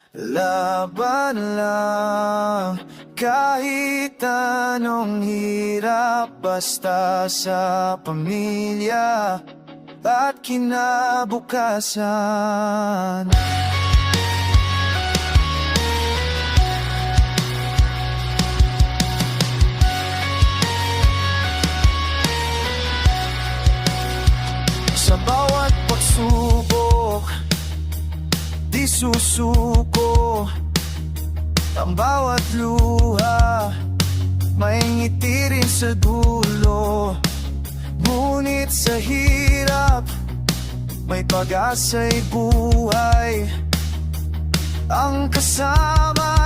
Laban lang, kahit anong hirap, basta sa pamilya at kinabukasan. Sa bawat pagsubok, di susuko. Ang bawat luha, may ngiti rin sa dulo. Ngunit sa hirap, may pag-asa'y buhay. Ang kasama